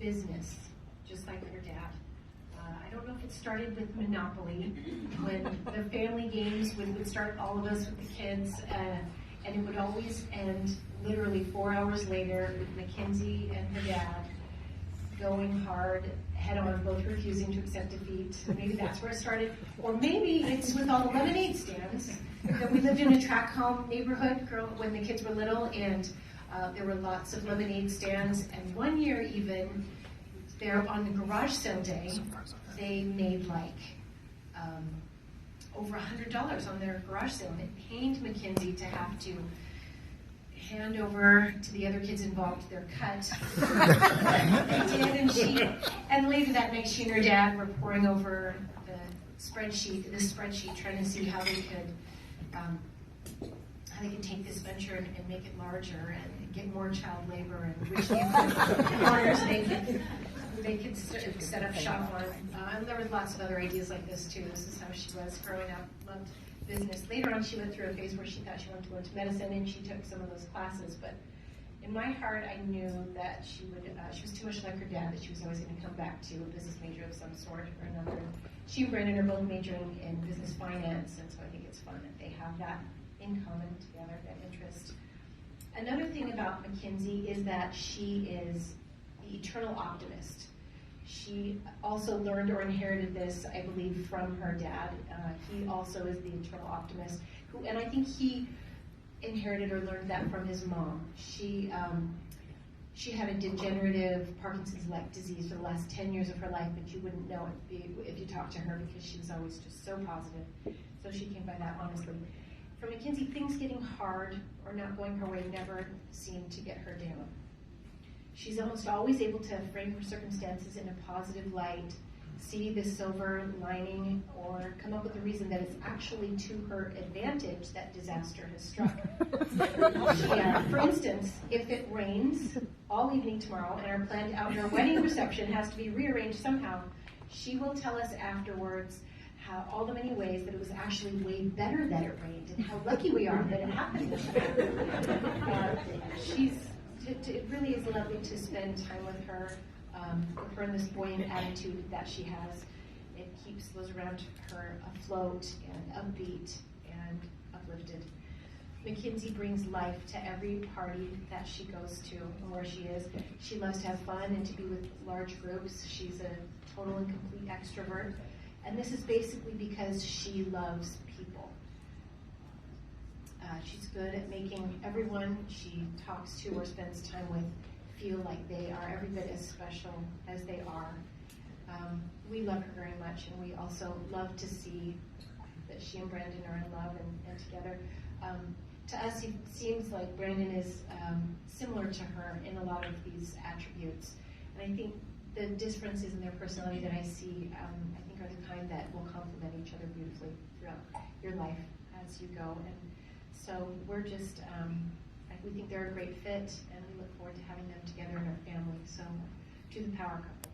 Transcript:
business, just like her dad. I don't know if it started with Monopoly, when the family games would start all of us with the kids, and it would always end literally 4 hours later with Mackenzie and her dad going hard, head on, both refusing to accept defeat. Maybe that's where it started. Or maybe it's with all the lemonade stands. That we lived in a track home neighborhood when the kids were little, and there were lots of lemonade stands. And one year even, there on the garage sale day, they made like over $100 on their garage sale. And it pained Mackenzie to have to hand over to the other kids involved their cut. They did, and later that night she and her dad were poring over this spreadsheet, trying to see how they could take this venture and make it larger and get more child labor and which corners they could set up shop on. And there were lots of other ideas like this too. This is how she was growing up, loved business. Later on, she went through a phase where she thought she wanted to go into medicine, and she took some of those classes. But in my heart, I knew that she was too much like her dad, that she was always going to come back to a business major of some sort or another. She and Brandon are both majoring in business finance, and so I think it's fun that they have that in common together, that interest. Another thing about Mackenzie is that she is the eternal optimist. She also learned or inherited this, I believe, from her dad. He also is the eternal optimist, and I think he inherited or learned that from his mom. She had a degenerative Parkinson's-like disease for the last 10 years of her life, but you wouldn't know it if you talked to her because she was always just so positive. So she came by that honestly. For Mackenzie, things getting hard or not going her way never seemed to get her down. She's almost always able to frame her circumstances in a positive light, see the silver lining, or come up with a reason that it's actually to her advantage that disaster has struck. For instance, if it rains all evening tomorrow and our planned outdoor wedding reception has to be rearranged somehow, she will tell us afterwards how all the many ways that it was actually way better that it rained and how lucky we are that it happened this way. It really is lovely to spend time with her and this buoyant attitude that she has. It keeps those around her afloat and upbeat and uplifted. Mackenzie brings life to every party that she goes to and where she is. She loves to have fun and to be with large groups. She's a total and complete extrovert. And this is basically because she loves people. She's good at making everyone she talks to or spends time with feel like they are every bit as special as they are. We love her very much, and we also love to see that she and Brandon are in love and together. To us, it seems like Brandon is similar to her in a lot of these attributes. And I think the differences in their personality that I see, I think are the kind that will complement each other beautifully throughout your life as you go. And so we're just, we think they're a great fit, and we look forward to having them together in our family. So, to the power couple.